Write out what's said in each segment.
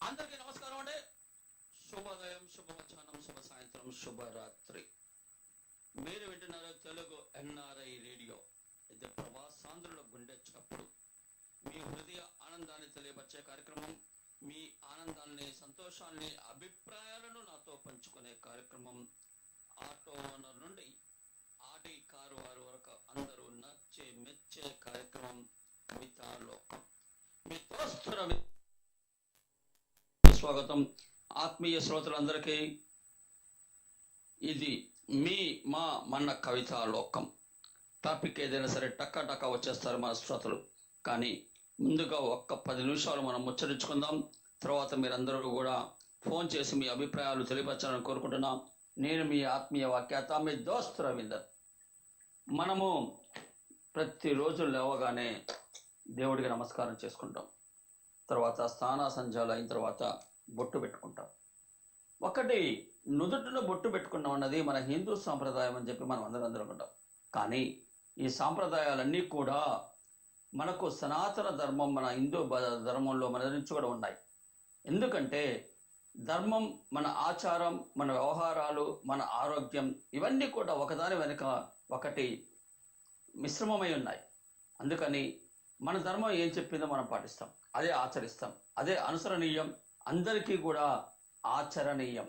అందరికీ నమస్కారం అండి. శుభోదయం, శుభమధ్యాహ్నం, శుభ సాయంత్రం, శుభరాత్రి. మీరు వింటున్నారు తెలుగు ఎన్ఆర్ఐ రేడియో. ఇది ప్రవాసాంధ్రుల గుండె చప్పుడు. మీ హృదయ ఆనందాన్ని తెలియపరిచే కార్యక్రమం. మీ ఆనందాన్ని, సంతోషాన్ని, అభిప్రాయాలను నాతో పంచుకునే కార్యక్రమం. ఆటో ఓనర్ నుండి ఆడి కారు వారి వరకు అందరూ నచ్చే మెచ్చే కార్యక్రమం కవితాలోకం. మీ దోస్తుల స్వాగతం. ఆత్మీయ శ్రోతలందరికీ ఇది మన కవితాలోకం. టాపిక్ ఏదైనా సరే టక్క వచ్చేస్తారు మన శ్రోతలు. కానీ ముందుగా ఒక్క 10 నిమిషాలు మనం ముచ్చరించుకుందాం. తర్వాత మీరందరూ కూడా ఫోన్ చేసి మీ అభిప్రాయాలు తెలియపరచాలని కోరుకుంటున్నాం. నేను మీ ఆత్మీయ వాఖ్యాత, మీ దోస్తు రవీందర్. మనము ప్రతిరోజు లేవగానే దేవుడికి నమస్కారం చేసుకుంటాం. తర్వాత స్నాన సంధ్యాలు అయిన తర్వాత బొట్టు పెట్టుకుంటాం. ఒకటి నుదుటిన బొట్టు పెట్టుకున్నాం అన్నది మన హిందూ సాంప్రదాయం అని చెప్పి మనం అందరం అనుకుంటాం. కానీ ఈ సాంప్రదాయాలన్నీ కూడా మనకు సనాతన ధర్మం, మన హిందూ ధర్మంలో మన నుంచి కూడా ఉన్నాయి. ఎందుకంటే ధర్మం, మన ఆచారం, మన వ్యవహారాలు, మన ఆరోగ్యం ఇవన్నీ కూడా ఒకదాని వెనుక ఒకటి మిశ్రమమై ఉన్నాయి. అందుకని మన ధర్మం ఏం చెప్పిందో మనం పాటిస్తాం, అదే ఆచరిస్తాం, అదే అనుసరణీయం, అందరికీ కూడా ఆచరణీయం.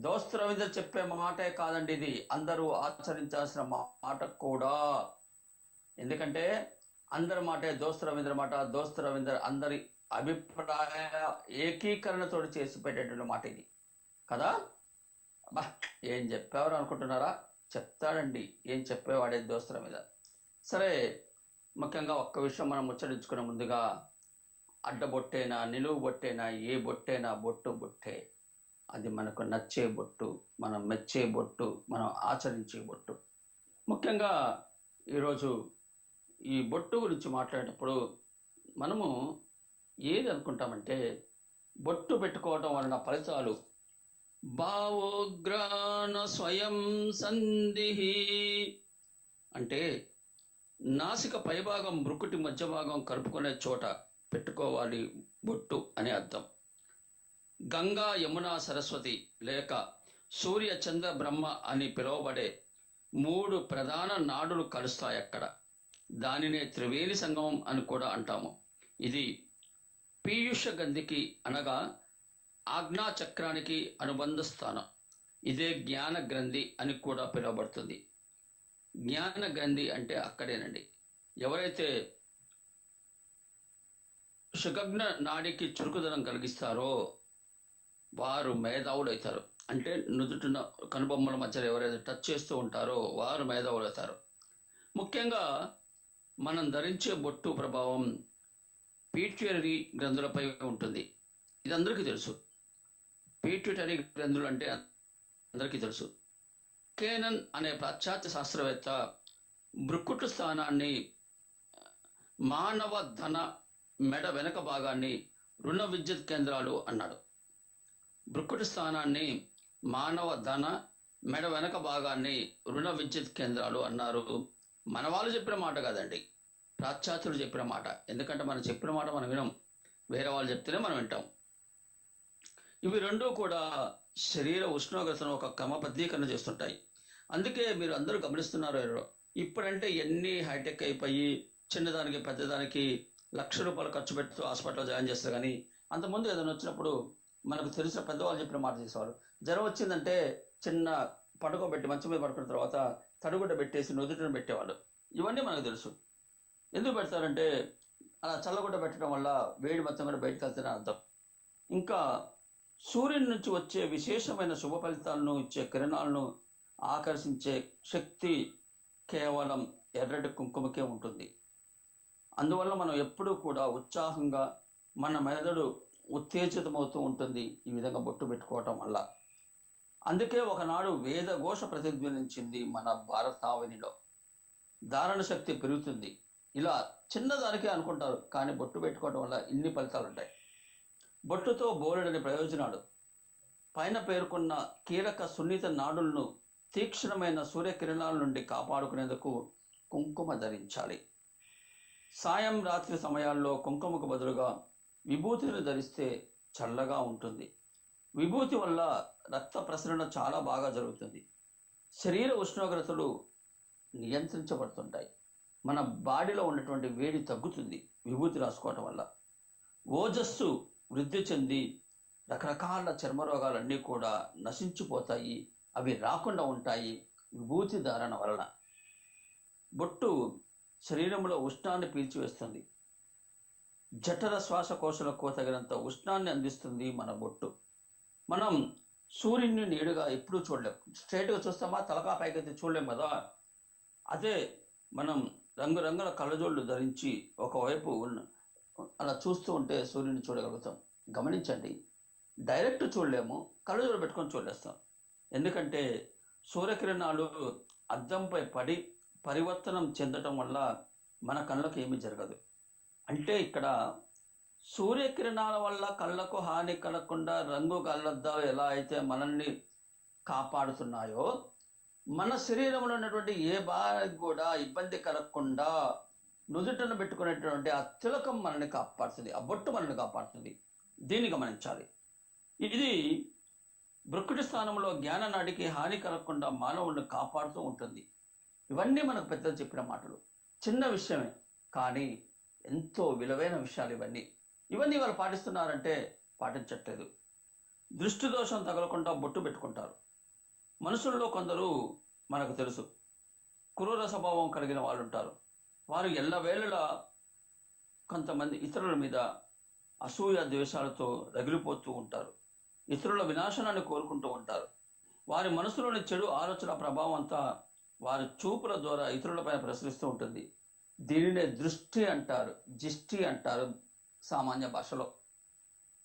దోస్తు రవీందర్ చెప్పే మాటే కాదండి, ఇది అందరూ ఆచరించాల్సిన మాట కూడా. ఎందుకంటే అందరి మాటే దోస్తు రవీందర్ మాట. దోస్తు రవీందర్ అందరి అభిప్రాయ ఏకీకరణతో చేసి పెట్టేటువంటి మాట ఇది కదా. బా ఏం చెప్పేవారు అనుకుంటున్నారా? చెప్తాడండి, ఏం చెప్పేవాడే దోస్తు రవీందర్. సరే, ముఖ్యంగా ఒక్క విషయం మనం ముచ్చరించుకునే ముందుగా, అడ్డబొట్టేనా, నిలువు బొట్టేనా, ఏ బొట్టేనా బొట్టు బొట్టే. అది మనకు నచ్చే బొట్టు, మనం మెచ్చే బొట్టు, మనం ఆచరించే బొట్టు. ముఖ్యంగా ఈరోజు ఈ బొట్టు గురించి మాట్లాడేటప్పుడు మనము ఏది అనుకుంటామంటే, బొట్టు పెట్టుకోవటం వలన ఫలితాలు భావోగ్రాణ స్వయం సంధిహి అంటే నాసిక పైభాగం మృకుటి మధ్య భాగం కలుపుకునే చోట పెట్టుకోవాలి బొట్టు అనే అర్థం. గంగా, యమున, సరస్వతి లేక సూర్య, చంద్ర, బ్రహ్మ అని పిలువబడే 3 ప్రధాన నాడులు కలుస్తాయి అక్కడ. దానినే త్రివేణి సంగమం అని కూడా అంటాము. ఇది పీయూష గంధికి అనగా ఆజ్ఞా చక్రానికి అనుబంధ స్థానం. ఇదే జ్ఞాన గ్రంథి అని కూడా పిలువబడుతుంది. జ్ఞాన గ్రంథి అంటే అక్కడేనండి. ఎవరైతే సుగగ్న నాడికి చురుకుదనం కలిగిస్తారో వారు మేధావులు అవుతారు. అంటే నుదుటిన కనుబొమ్మల మధ్యలో ఎవరైతే టచ్ చేస్తూ ఉంటారో వారు మేధావులు అవుతారు. ముఖ్యంగా మనం ధరించే బొట్టు ప్రభావం పీట్యూటరీ గ్రంథులపై ఉంటుంది. ఇది అందరికీ తెలుసు. పీట్యూటరీ గ్రంథులు అంటే అందరికీ తెలుసు. కేనన్ అనే పాశ్చాత్య శాస్త్రవేత్త భృకుటి స్థానాన్ని, మానవ ధన మెడ వెనక భాగాన్ని రుణ విద్యుత్ కేంద్రాలు అన్నాడు. భృకుటి స్థానాన్ని, మానవ ధన మెడ వెనక భాగాన్ని రుణ విద్యుత్ కేంద్రాలు అన్నారు. మన వాళ్ళు చెప్పిన మాట కాదండి, పాశ్చాత్యులు చెప్పిన మాట. ఎందుకంటే మనం చెప్పిన మాట మనం వినం, వేరే వాళ్ళు చెప్తేనే మనం వింటాం. ఇవి రెండూ కూడా శరీర ఉష్ణోగ్రతను ఒక క్రమబద్ధీకరణ చేస్తుంటాయి. అందుకే మీరు అందరూ గమనిస్తున్నారు, ఇప్పుడంటే ఎన్ని హైటెక్ అయిపోయి చిన్నదానికి పెద్దదానికి ₹1,00,000 ఖర్చు పెడుతూ హాస్పిటల్లో జాయిన్ చేస్తారు. కానీ అంతకుముందు ఏదైనా వచ్చినప్పుడు మనకు తెలిసిన పెద్దవాళ్ళు చెప్పిన మాట చేసేవారు. జ్వరం వచ్చిందంటే చిన్న పడుకోబెట్టి మంచం మీద పడుకున్న తర్వాత తడిగుడ్డ పెట్టేసి నుదుటిని పెట్టేవాళ్ళు. ఇవన్నీ మనకు తెలుసు. ఎందుకు పెడతారంటే అలా చల్లగుడ్డ పెట్టడం వల్ల వేడి మొత్తం కూడా బయటకు వెళ్తేనే అర్థం. ఇంకా సూర్యుని నుంచి వచ్చే విశేషమైన శుభ ఫలితాలను ఇచ్చే కిరణాలను ఆకర్షించే శక్తి కేవలం ఎర్రటి కుంకుమకే ఉంటుంది. అందువల్ల మనం ఎప్పుడూ కూడా ఉత్సాహంగా, మన మెదడు ఉత్తేజితమవుతూ ఉంటుంది ఈ విధంగా బొట్టు పెట్టుకోవటం వల్ల. అందుకే ఒకనాడు వేదఘోష ప్రతిధ్వనించింది మన భారతావనిలో. ధారణ శక్తి పెరుగుతుంది. ఇలా చిన్నదానికే అనుకుంటారు, కానీ బొట్టు పెట్టుకోవటం వల్ల ఇన్ని ఫలితాలు ఉంటాయి. బొట్టుతో బోలెడని ప్రయోజనాలు. పైన పేర్కొన్న కీలక సున్నిత నాడులను తీక్షణమైన సూర్యకిరణాల నుండి కాపాడుకునేందుకు కుంకుమ ధరించాలి. సాయం రాత్రి సమయాల్లో కుంకుమకు బదులుగా విభూతిని ధరిస్తే చల్లగా ఉంటుంది. విభూతి వల్ల రక్త ప్రసరణ చాలా బాగా జరుగుతుంది. శరీర ఉష్ణోగ్రతలు నియంత్రించబడుతుంటాయి. మన బాడీలో ఉన్నటువంటి వేడి తగ్గుతుంది విభూతి రాసుకోవటం వల్ల. ఓజస్సు వృద్ధి చెంది రకరకాల చర్మ రోగాలన్నీ కూడా నశించిపోతాయి. అవి రాకుండా ఉంటాయి విభూతి ధారణ వలన. బొట్టు శరీరంలో ఉష్ణాన్ని పీల్చివేస్తుంది. జఠర శ్వాసకోశాలకు తగినంత ఉష్ణాన్ని అందిస్తుంది మన బొట్టు. మనం సూర్యుడిని నేడుగా ఎప్పుడూ చూడలేం. స్ట్రైట్గా చూస్తామా, తలకా పైకైతే చూడలేం కదా. అదే మనం రంగురంగుల కళ్ళజోళ్ళు ధరించి ఒకవైపు అలా చూస్తూ ఉంటే సూర్యుని చూడగలుగుతాం. గమనించండి, డైరెక్ట్ చూడలేము, కళ్ళజోడు పెట్టుకొని చూడలేస్తాం. ఎందుకంటే సూర్యకిరణాలు అద్దంపై పడి పరివర్తనం చెందటం వల్ల మన కళ్ళకు ఏమీ జరగదు. అంటే ఇక్కడ సూర్యకిరణాల వల్ల కళ్ళకు హాని కలగకుండా రంగు కళ్ళద్దాలు ఎలా అయితే మనల్ని కాపాడుతున్నాయో, మన శరీరంలో ఉన్నటువంటి ఏ భాగానికి కూడా ఇబ్బంది కలగకుండా నుదుటను పెట్టుకునేటువంటి ఆ తిలకం మనల్ని కాపాడుతుంది, ఆ బొట్టు మనల్ని కాపాడుతుంది. దీన్ని గమనించాలి. ఇది భృకుటి స్థానంలో జ్ఞాననాడికి హాని కలగకుండా మానవుడిని కాపాడుతూ ఉంటుంది. ఇవన్నీ మనకు పెద్దలు చెప్పిన మాటలు. చిన్న విషయమే, కానీ ఎంతో విలువైన విషయాలు ఇవన్నీ వాళ్ళు పాటిస్తున్నారంటే పాటించట్లేదు. దృష్టి దోషం తగలకుండా బొట్టు పెట్టుకుంటారు. మనుషుల్లో కొందరు మనకు తెలుసు క్రూర స్వభావం కలిగిన వాళ్ళు ఉంటారు. వారు ఎల్లవేళలా కొంతమంది ఇతరుల మీద అసూయ ద్వేషాలతో రగిలిపోతూ ఉంటారు. ఇతరుల వినాశనాన్ని కోరుకుంటూ ఉంటారు. వారి మనసులోని చెడు ఆలోచన ప్రభావం అంతా వారి చూపుల ద్వారా ఇతరులపైన ప్రసరిస్తూ ఉంటుంది. దీనినే దృష్టి అంటారు, జిష్టి అంటారు సామాన్య భాషలో.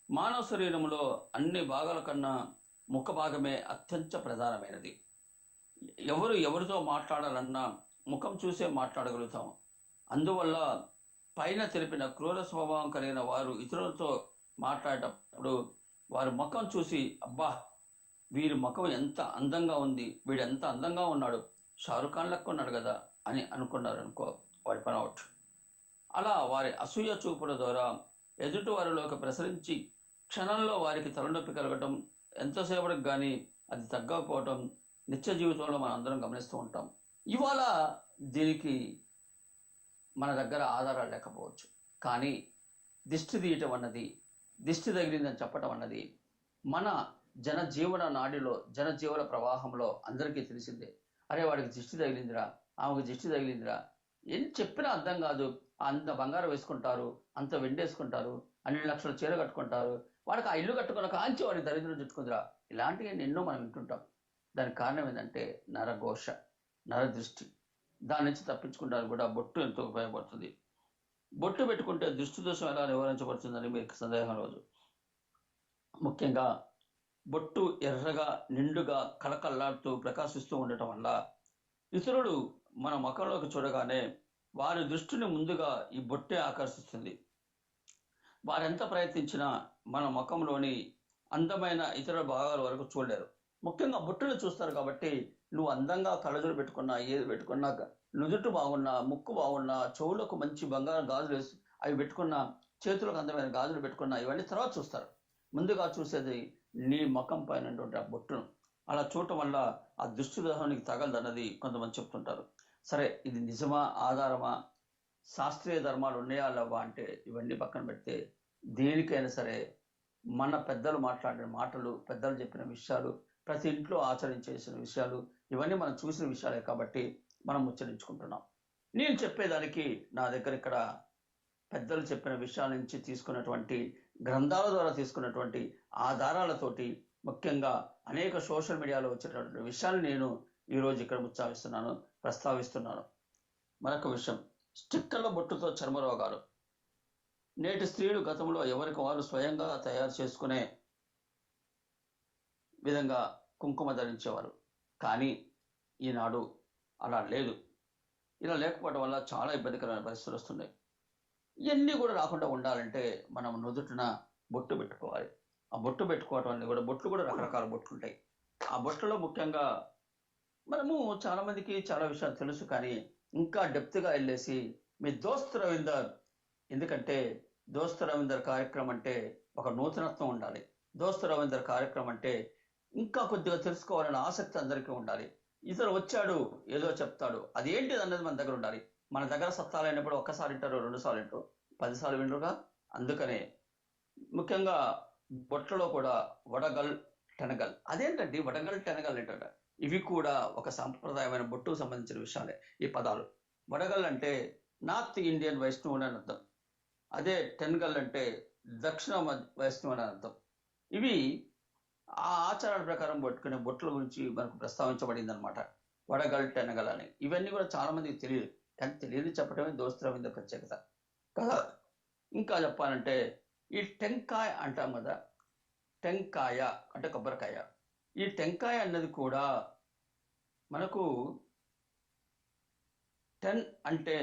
మానవ శరీరంలో అన్ని భాగాల కన్నా ముఖ భాగమే అత్యంత ప్రధానమైనది. ఎవరితో మాట్లాడాలన్నా ముఖం చూసే మాట్లాడగలుగుతాం. అందువల్ల పైన తెలిపిన క్రూర స్వభావం కలిగిన వారు ఇతరులతో మాట్లాడేటప్పుడు వారి ముఖం చూసి, అబ్బా వీరి ముఖం ఎంత అందంగా ఉంది, వీడు ఎంత అందంగా ఉన్నాడు, షారుఖ్ ఖాన్ లెక్క ఉన్నాడు కదా అని అనుకున్నారు అనుకో, వాడి పని అవుట్. అలా వారి అసూయ చూపుల ద్వారా ఎదుటి వారిలోకి ప్రసరించి క్షణంలో వారికి తలనొప్పి కలగటం, ఎంతసేపటికి కానీ అది తగ్గకపోవటం నిత్య జీవితంలో మనం అందరం గమనిస్తూ ఉంటాం. ఇవాళ దీనికి మన దగ్గర ఆధారాలు లేకపోవచ్చు, కానీ దిష్టి తీయటం అన్నది, దిష్టి తగిలిందని చెప్పటం అన్నది మన జనజీవన నాడిలో, జనజీవన ప్రవాహంలో అందరికీ తెలిసిందే. అరే వాడికి దిష్టి తగిలిందిరా, ఆమెకు దిష్టి తగిలిందిరా, ఏం చెప్పినా అర్థం కాదు. అంత బంగారం వేసుకుంటారు, అంత వెండేసుకుంటారు, అన్ని లక్షల చీర కట్టుకుంటారు, వాడికి ఆ ఇల్లు కట్టుకున్న కాంచి వాడికి దరిద్రం చుట్టుకుందిరా, ఇలాంటివి ఎన్నో మనం వింటుంటాం. దానికి కారణం ఏంటంటే నరఘోష, నరదృష్టి. దాని నుంచి తప్పించుకుంటానికి కూడా బొట్టు ఎంతో ఉపయోగపడుతుంది. బొట్టు పెట్టుకుంటే దృష్టి దోషం ఎలా నివారించబడుతుందని మీకు సందేహం రోజు. ముఖ్యంగా బొట్టు ఎర్రగా నిండుగా కళకళలాడుతూ ప్రకాశిస్తూ ఉండటం వల్ల ఇతరులు మన ముఖంలోకి చూడగానే వారి దృష్టిని ముందుగా ఈ బొట్టే ఆకర్షిస్తుంది. వారెంత ప్రయత్నించినా మన ముఖంలోని అందమైన ఇతర భాగాల వరకు చూడలేరు. ముఖ్యంగా బొట్టును చూస్తారు కాబట్టి నువ్వు అందంగా కళ్ళజోడు పెట్టుకున్నా, ఏది పెట్టుకున్నా, నుదుటు బాగున్నా, ముక్కు బాగున్నా, చెవులకు మంచి బంగారం గాజులు వేసి అవి పెట్టుకున్నా, చేతులకు అందమైన గాజులు పెట్టుకున్నా, ఇవన్నీ తర్వాత చూస్తారు. ముందుగా చూసేది నీ ముఖం పైన ఆ బొట్టును. అలా చూడటం వల్ల ఆ దృష్టి దోషానికి తగలదన్నది కొంతమంది చెప్తుంటారు. సరే, ఇది నిజమా, ఆధారమా, శాస్త్రీయ ధర్మాలు ఉన్నాయా లేవా అంటే ఇవన్నీ పక్కన పెడితే, దేనికైనా సరే మన పెద్దలు మాట్లాడిన మాటలు, పెద్దలు చెప్పిన విషయాలు, ప్రతి ఇంట్లో ఆచరించేసిన విషయాలు, ఇవన్నీ మనం చూసిన విషయాలే కాబట్టి మనం ఉచ్చరించుకుంటున్నాం. నేను చెప్పేదానికి నా దగ్గర ఇక్కడ పెద్దలు చెప్పిన విషయాల నుంచి తీసుకున్నటువంటి, గ్రంథాల ద్వారా తీసుకున్నటువంటి ఆధారాలతోటి, ముఖ్యంగా అనేక సోషల్ మీడియాలో వచ్చేటటువంటి విషయాలు నేను ఈరోజు ఇక్కడ ప్రస్తావిస్తున్నాను. మరొక విషయం, స్టిక్కర్ల బొట్టుతో చర్మ రోగాలు. నేటి స్త్రీలు గతంలో ఎవరికి వారు స్వయంగా తయారు చేసుకునే విధంగా కుంకుమ ధరించేవారు. కానీ ఈనాడు అలా లేదు. ఇలా లేకపోవడం వల్ల చాలా ఇబ్బందికరమైన పరిస్థితులు వస్తున్నాయి. ఇవన్నీ కూడా రాకుండా ఉండాలంటే మనం నుదుటిన బొట్టు పెట్టుకోవాలి. ఆ బొట్టు పెట్టుకోవటం అనేది కూడా, బొట్లు కూడా రకరకాల బొట్లు ఉంటాయి. ఆ బొట్లలో ముఖ్యంగా మనము చాలా మందికి చాలా విషయాలు తెలుసు, కానీ ఇంకా డెప్త్గా వెళ్ళేసి మీ దోస్త్ రవీందర్, ఎందుకంటే దోస్త్ రవీందర్ కార్యక్రమం అంటే ఒక నూతనత్వం ఉండాలి. దోస్తు రవీంద్ర కార్యక్రమం అంటే ఇంకా కొద్దిగా తెలుసుకోవాలనే ఆసక్తి అందరికీ ఉండాలి. ఇతను వచ్చాడు ఏదో చెప్తాడు, అది ఏంటిది అన్నది మన దగ్గర ఉండాలి. మన దగ్గర సత్తాలైనప్పుడు ఒక్కసారి వింటారు, 2 సార్లు వింటారు, 10 సార్లు వింటారుగా. అందుకనే ముఖ్యంగా బొట్లలో కూడా వడగల్, టెనగల్, అదేంటండి వడగల్ టెనగల్ ఏంటంట, ఇవి కూడా ఒక సాంప్రదాయమైన బొట్టుకు సంబంధించిన విషయాలే ఈ పదాలు. వడగల్ అంటే నార్త్ ఇండియన్ వైష్ణవుడు అని అర్థం. అదే టెనగల్ అంటే దక్షిణ వైష్ణవుడు అని అర్థం. ఇవి ఆ ఆచారాల ప్రకారం పట్టుకునే బొట్ల గురించి మనకు ప్రస్తావించబడింది అనమాట. వడగల్ టెనగల్ అని. ఇవన్నీ కూడా చాలా మందికి తెలియదు, కానీ తెలియదు చెప్పడమే దోస్తు రవీంద్ర ప్రత్యేకత కదా. ఇంకా చెప్పాలంటే ఈ టెంకాయ అంటాం కదా, టెంకాయ అంటే కొబ్బరికాయ. ఈ టెంకాయ అన్నది కూడా మనకు టెన్ అంటే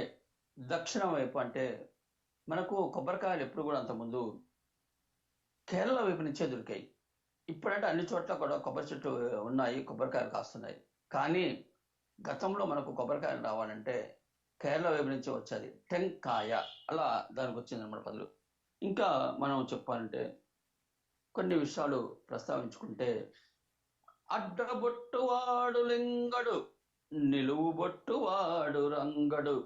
దక్షిణం వైపు, అంటే మనకు కొబ్బరికాయలు ఎప్పుడు కూడా అంతకుముందు కేరళ వైపు నుంచే దొరికాయి. ఇప్పుడంటే అన్ని చోట్ల కూడా కొబ్బరి చెట్లు ఉన్నాయి, కొబ్బరికాయలు కాస్తున్నాయి. కానీ గతంలో మనకు కొబ్బరికాయలు రావాలంటే కేరళ వైపు నుంచి వచ్చేది టెంకాయ, అలా దానికి వచ్చింది అన్నమాట పదులు. ఇంకా మనం చెప్పాలంటే కొన్ని విషయాలు ప్రస్తావించుకుంటే, అడ్డబొట్టువాడు లింగడు, నిలువు బొట్టువాడు రంగడు.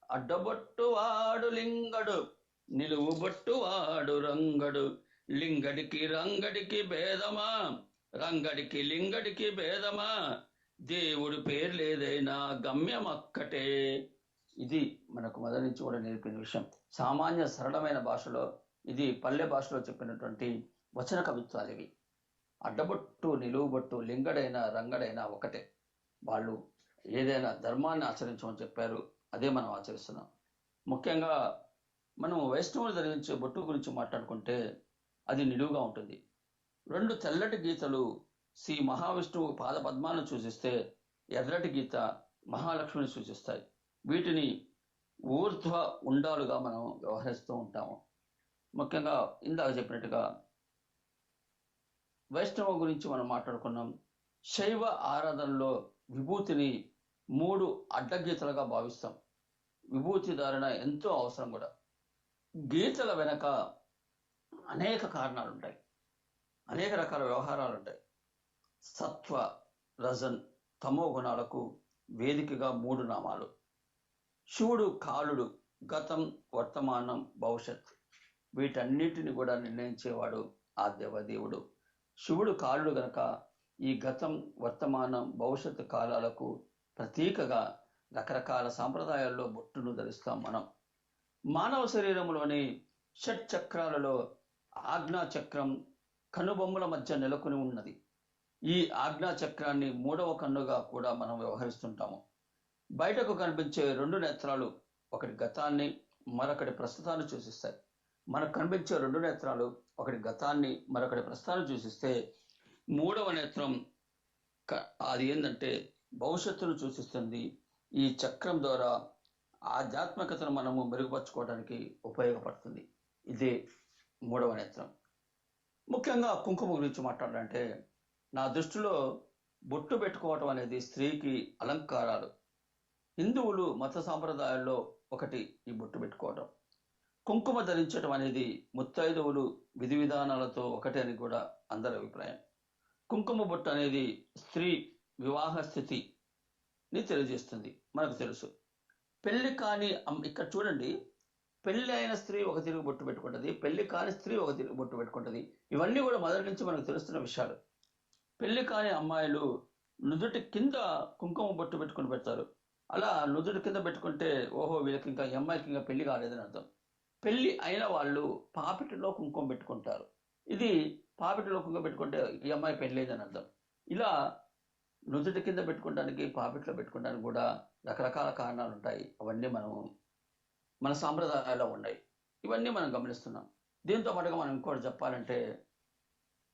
అడ్డబొట్టువాడు లింగడు, నిలువు బొట్టువాడు రంగడు. లింగడికి రంగడికి భేదమా, రంగడికి లింగడికి భేదమా, దేవుడి పేరు లేదైనా గమ్యం అక్కటే. ఇది మనకు మొదటి నుంచి కూడా నేర్పిన విషయం. సామాన్య సరళమైన భాషలో, ఇది పల్లె భాషలో చెప్పినటువంటి వచన కవిత్వాలు ఇవి. అడ్డబొట్టు, నిలువుబొట్టు, లింగడైనా రంగడైనా ఒకటే. వాళ్ళు ఏదైనా ధర్మాన్ని ఆచరించమని చెప్పారు, అదే మనం ఆచరిస్తున్నాం. ముఖ్యంగా మనం వైష్ణవులు ధరించే బొట్టు గురించి మాట్లాడుకుంటే అది నిలువుగా ఉంటుంది. 2 తెల్లటి గీతలు శ్రీ మహావిష్ణువు పాద పద్మాలను సూచిస్తే, ఎర్రటి గీత మహాలక్ష్మిని సూచిస్తాయి. వీటిని ఊర్ధ్వ ఉండాలుగా మనం వ్యవహరిస్తూ ఉంటాము. ముఖ్యంగా ఇందాక చెప్పినట్టుగా వైష్ణవ గురించి మనం మాట్లాడుకున్నాం. శైవ ఆరాధనలో విభూతిని 3 అడ్డగీతలుగా భావిస్తాం. విభూతి ధారణ ఎంతో అవసరం కూడా. గీతల వెనక అనేక కారణాలు ఉంటాయి, అనేక రకాల వ్యవహారాలు ఉంటాయి. సత్వ, రజన్, తమో గుణాలకు వేదికగా 3 నామాలు. శివుడు కాలుడు, గతం, వర్తమానం, భవిష్యత్, వీటన్నిటిని కూడా నిర్ణయించేవాడు ఆ దేవదేవుడు. శివుడు కాలుడు గనక ఈ గతం, వర్తమానం, భవిష్యత్తు కాలాలకు ప్రతీకగా రకరకాల సాంప్రదాయాల్లో బొట్టును ధరిస్తాం మనం. మానవ శరీరంలోని షట్ చక్రాలలో ఆజ్ఞా చక్రం కనుబొమ్మల మధ్య నెలకొని ఉన్నది. ఈ ఆజ్ఞా చక్రాన్ని 3వ కన్నుగా కూడా మనం వ్యవహరిస్తుంటాము. బయటకు కనిపించే 2 నేత్రాలు ఒకటి గతాన్ని, మరొకటి ప్రస్తుతాన్ని సూచిస్తాయి. మనకు కనిపించే 2 నేత్రాలు ఒకటి గతాన్ని, మరొకటి ప్రస్తుతాన్ని సూచిస్తే, 3వ నేత్రం అది ఏంటంటే భవిష్యత్తును సూచిస్తుంది. ఈ చక్రం ద్వారా ఆధ్యాత్మికతను మనము మెరుగుపరచుకోవడానికి ఉపయోగపడుతుంది. ఇదే 3వ నేత్రం. ముఖ్యంగా కుంకుమ గురించి మాట్లాడాలంటే, నా దృష్టిలో బొట్టు పెట్టుకోవటం అనేది స్త్రీకి అలంకారాలు. హిందువులు మత సాంప్రదాయాల్లో ఒకటి ఈ బొట్టు పెట్టుకోవటం. కుంకుమ ధరించడం అనేది ముత్తైదువులు విధి విధానాలతో ఒకటే అని కూడా అందరి అభిప్రాయం. కుంకుమ బొట్టు అనేది స్త్రీ వివాహ స్థితిని తెలియజేస్తుంది, మనకు తెలుసు. పెళ్లి కాని ఇక్కడ చూడండి, పెళ్లి అయిన స్త్రీ ఒక తిరుగు బొట్టు పెట్టుకుంటుంది, పెళ్లి కాని స్త్రీ ఒక తిరుగు బొట్టు పెట్టుకుంటుంది. ఇవన్నీ కూడా మొదటి నుంచి మనకు తెలుస్తున్న విషయాలు. పెళ్లి కాని అమ్మాయిలు నుదుటి కింద కుంకుమ బొట్టు పెట్టుకుని పెడతారు. అలా నుదుటి కింద పెట్టుకుంటే ఓహో వీళ్ళకి ఇంకా ఈ అమ్మాయికి ఇంకా పెళ్లి కాలేదని అర్థం. పెళ్లి అయిన వాళ్ళు పాపిటిలో కుంకుమ పెట్టుకుంటారు. ఇది పాపిటిలో కుంకుమ పెట్టుకుంటే ఈ అమ్మాయి పెళ్ళేదని అర్థం. ఇలా నుదుటి కింద పెట్టుకోవడానికి, పాపిట్లో పెట్టుకోవడానికి కూడా రకరకాల కారణాలు ఉంటాయి. అవన్నీ మన సాంప్రదాయాల్లో ఉన్నాయి. ఇవన్నీ మనం గమనిస్తున్నాం. దీంతో పాటుగా మనం ఇంకోటి చెప్పాలంటే,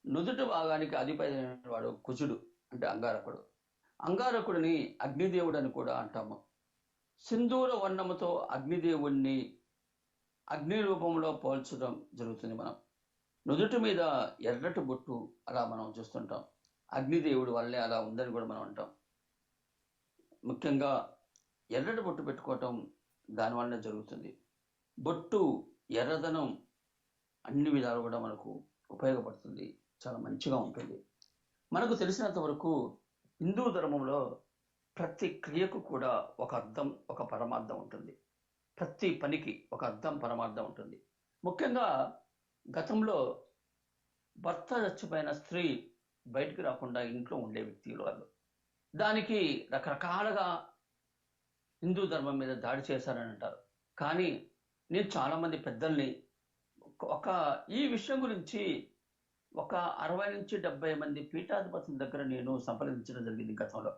నుదుటి భాగానికి అధిపతి వాడు కుజుడు, అంటే అంగారకుడు. అంగారకుడిని అగ్నిదేవుడు అని కూడా అంటాము. సింధూర వర్ణముతో అగ్నిదేవుణ్ణి అగ్ని రూపంలో పోల్చడం జరుగుతుంది. మనం నుదుటి మీద ఎర్రటి బొట్టు అలా మనం చూస్తుంటాం. అగ్నిదేవుడు వల్లే అలా ఉందని కూడా మనం అంటాం. ముఖ్యంగా ఎర్రటి బొట్టు పెట్టుకోవటం దానివల్లనే జరుగుతుంది. బొట్టు ఎర్రదనం అన్ని విధాలు కూడా మనకు ఉపయోగపడుతుంది, చాలా మంచిగా ఉంటుంది. మనకు తెలిసినంత వరకు హిందూ ధర్మంలో ప్రతి క్రియకు కూడా ఒక అర్థం, ఒక పరమార్థం ఉంటుంది. ప్రతి పనికి ఒక అర్థం, పరమార్థం ఉంటుంది. ముఖ్యంగా గతంలో భర్త చచ్చిపోయిన స్త్రీ బయటికి రాకుండా ఇంట్లో ఉండే వ్యక్తులు వాళ్ళు. దానికి రకరకాలుగా హిందూ ధర్మం మీద దాడి చేశారని అంటారు. కానీ నేను చాలామంది పెద్దల్ని ఒక ఈ విషయం గురించి ఒక 60 నుంచి 70 మంది పీఠాధిపతుల దగ్గర నేను సంప్రదించడం జరిగింది గతంలో.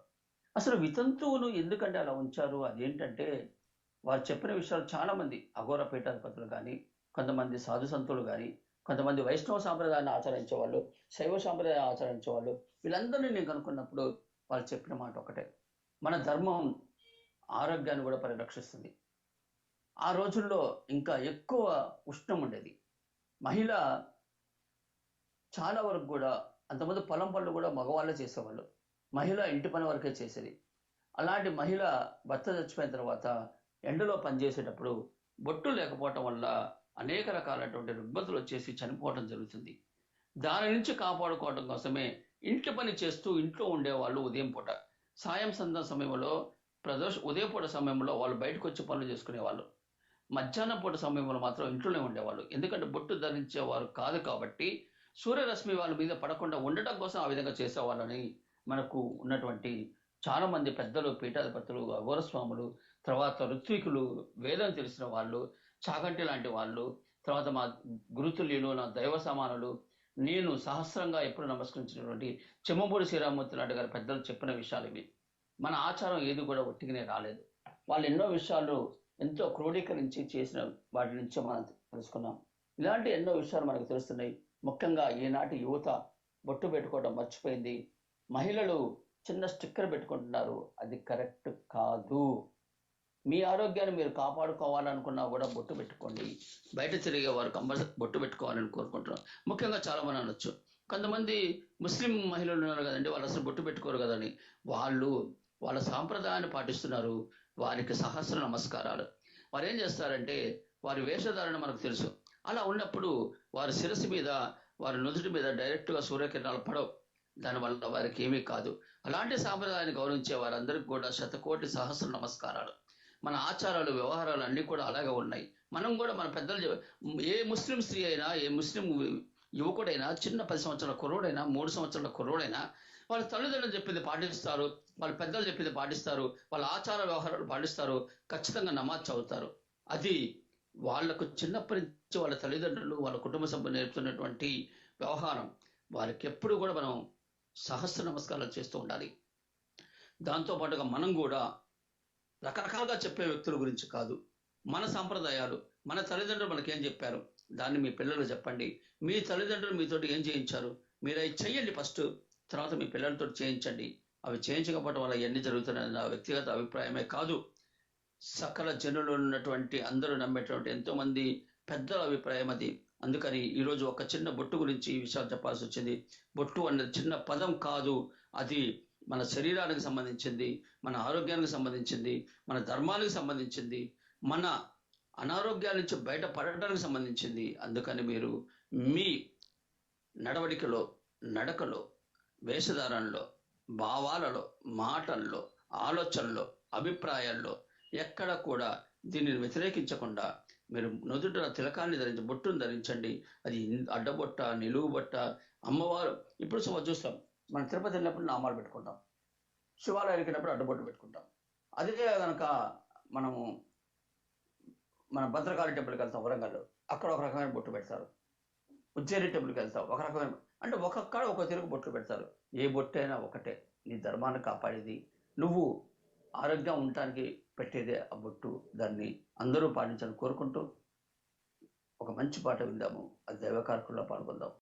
అసలు వితంతువును ఎందుకంటే అలా ఉంచారు? అదేంటంటే వారు చెప్పిన విషయాలు చాలామంది అఘోర పీఠాధిపతులు కానీ, కొంతమంది సాధు సంతులు కానీ, కొంతమంది వైష్ణవ సాంప్రదాయాన్ని ఆచరించే వాళ్ళు, శైవ సాంప్రదాయాన్ని ఆచరించే వాళ్ళు, వీళ్ళందరినీ నేను కనుక్కున్నప్పుడు వాళ్ళు చెప్పిన మాట ఒకటే: మన ధర్మం ఆరోగ్యాన్ని కూడా పరిరక్షిస్తుంది. ఆ రోజుల్లో ఇంకా ఎక్కువ ఉష్ణం ఉండేది. మహిళ చాలా వరకు కూడా అంతమంది పొలం పనులు కూడా మగవాళ్ళే చేసేవాళ్ళు. మహిళ ఇంటి పని వరకే చేసేది. అలాంటి మహిళ భర్త చచ్చిపోయిన తర్వాత ఎండలో పనిచేసేటప్పుడు బొట్టు లేకపోవటం వల్ల అనేక రకాలైనటువంటి రుగ్మతులు వచ్చేసి చనిపోవటం జరుగుతుంది. దాని నుంచి కాపాడుకోవడం కోసమే ఇంటి పని చేస్తూ ఇంట్లో ఉండేవాళ్ళు ఉదయం పూట. సాయం సంధ్య సమయంలో ఉదయం పూట సమయంలో వాళ్ళు బయటకు వచ్చి పనులు చేసుకునేవాళ్ళు. మధ్యాహ్నం పూట సమయంలో మాత్రం ఇంట్లోనే ఉండేవాళ్ళు. ఎందుకంటే బొట్టు ధరించేవారు కాదు కాబట్టి సూర్యరశ్మి వాళ్ళ మీద పడకుండా ఉండటం కోసం ఆ విధంగా చేసేవాళ్ళని మనకు ఉన్నటువంటి చాలా మంది పెద్దలు, పీఠాధిపతులు, అఘోర స్వాములు, తర్వాత ఋత్వికులు, వేదం తెలిసిన వాళ్ళు, చాగంటి లాంటి వాళ్ళు, తర్వాత మా గురుతుల్యులు, నా దైవ సమానులు, నేను సహస్రంగా ఎప్పుడు నమస్కరించినటువంటి చెమ్మపూడి శ్రీరామూర్తి లాంటి గారి పెద్దలు చెప్పిన విషయాలు ఇవి. మన ఆచారం ఏది కూడా ఒట్టిగానే రాలేదు. వాళ్ళు ఎన్నో విషయాలు ఎంతో క్రోడీకరించి చేసిన వాటి నుంచి మనం తెలుసుకున్నాం. ఇలాంటి ఎన్నో విషయాలు మనకు తెలుస్తున్నాయి. ముఖ్యంగా ఈనాటి యువత బొట్టు పెట్టుకోవడం మర్చిపోయింది. మహిళలు చిన్న స్టిక్కర్ పెట్టుకుంటున్నారు. అది కరెక్ట్ కాదు. మీ ఆరోగ్యాన్ని మీరు కాపాడుకోవాలనుకున్నా కూడా బొట్టు పెట్టుకోండి. బయట తిరిగే వారు కంపల్సరీ బొట్టు పెట్టుకోవాలని కోరుకుంటున్నాం. ముఖ్యంగా చాలా మంది అనొచ్చు, కొంతమంది ముస్లిం మహిళలు ఉన్నారు కదండి, వాళ్ళు అసలు బొట్టు పెట్టుకోరు కదని. వాళ్ళు వాళ్ళ సాంప్రదాయాన్ని పాటిస్తున్నారు. వారికి సహస్ర నమస్కారాలు. వారు ఏం చేస్తారంటే వారి వేషధారణ మనకు తెలుసు. అలా ఉన్నప్పుడు వారి శిరస్సు మీద, వారి నుదుటి మీద డైరెక్ట్గా సూర్యకిరణాలు పడవు. దానివల్ల వారికి ఏమీ కాదు. అలాంటి సాంప్రదాయాన్ని గౌరవించే వారందరికీ కూడా శతకోటి సహస్ర నమస్కారాలు. మన ఆచారాలు, వ్యవహారాలు అన్నీ కూడా అలాగే ఉన్నాయి. మనం కూడా మన పెద్దలు ఏ ముస్లిం స్త్రీ అయినా, ఏ ముస్లిం యువకుడైనా, చిన్న 10 సంవత్సరాల కుర్రోడైనా, 3 సంవత్సరాల కుర్రోడైనా వాళ్ళ తల్లిదండ్రులు చెప్పింది పాటిస్తారు, వాళ్ళ పెద్దలు చెప్పింది పాటిస్తారు, వాళ్ళ ఆచార వ్యవహారాలు పాటిస్తారు, ఖచ్చితంగా నమాజ్ చదువుతారు. అది వాళ్లకు చిన్నప్పటి నుంచి వాళ్ళ తల్లిదండ్రులు, వాళ్ళ కుటుంబ సభ్యులు నేర్పుతున్నటువంటి వ్యవహారం. వారికి ఎప్పుడు కూడా మనం సహస్ర నమస్కారాలు చేస్తూ ఉండాలి. దాంతోపాటుగా మనం కూడా రకరకాలుగా చెప్పే వ్యక్తుల గురించి కాదు, మన సాంప్రదాయాలు, మన తల్లిదండ్రులు మనకేం చెప్పారు దాన్ని మీ పిల్లలు చెప్పండి. మీ తల్లిదండ్రులు మీతోటి ఏం చేయించారు మీరు అవి చెయ్యండి ఫస్ట్, తర్వాత మీ పిల్లలతో చేయించండి. అవి చేయించకపోవడం వల్ల ఎన్ని జరుగుతున్నాయి నా వ్యక్తిగత అభిప్రాయమే కాదు, సకల జనులు ఉన్నటువంటి అందరూ నమ్మేటువంటి ఎంతో మంది పెద్దల అభిప్రాయం అది. అందుకని ఈరోజు ఒక చిన్న బొట్టు గురించి ఈ విషయాలు చెప్పాల్సి వచ్చింది. బొట్టు అన్నది చిన్న పదం కాదు, అది మన శరీరానికి సంబంధించింది, మన ఆరోగ్యానికి సంబంధించింది, మన ధర్మానికి సంబంధించింది, మన అనారోగ్యాల నుంచి బయటపడటానికి సంబంధించింది. అందుకని మీరు మీ నడవడికలో, నడకలో, వేషధారణలో, భావాలలో, మాటల్లో, ఆలోచనలో, అభిప్రాయాల్లో ఎక్కడ కూడా దీనిని వ్యతిరేకించకుండా మీరు నుదుట తిలకాన్ని ధరించి బొట్టును ధరించండి. అది అడ్డబొట్ట, నిలువు బొట్ట, అమ్మవారు ఇప్పుడు చూస్తాం, మనం తిరుపతి వెళ్ళినప్పుడు నామాలు పెట్టుకుంటాం, శివాలయానికి వెళ్ళినప్పుడు అడ్డబొట్టు పెట్టుకుంటాం. అదే కనుక మనము మన భద్రకాళి టెంపుల్కి వెళ్తాం వరంగల్లో, అక్కడ ఒక రకమైన బొట్టు పెడతారు. ఉజ్జయిని టెంపుల్కి వెళ్తాం, ఒక రకమైన, అంటే ఒక్కొక్కడ ఒక తిరుగు బొట్లు పెడతారు. ఏ బొట్టు అయినా ఒకటే, నీ ధర్మాన్ని కాపాడేది, నువ్వు ఆరోగ్యం ఉండటానికి పెట్టేదే ఆ బొట్టు. దాన్ని అందరూ పాటించాలని కోరుకుంటూ ఒక మంచి పాట విందాము. అది దైవ కార్యక్రమంలో పాల్గొందాం.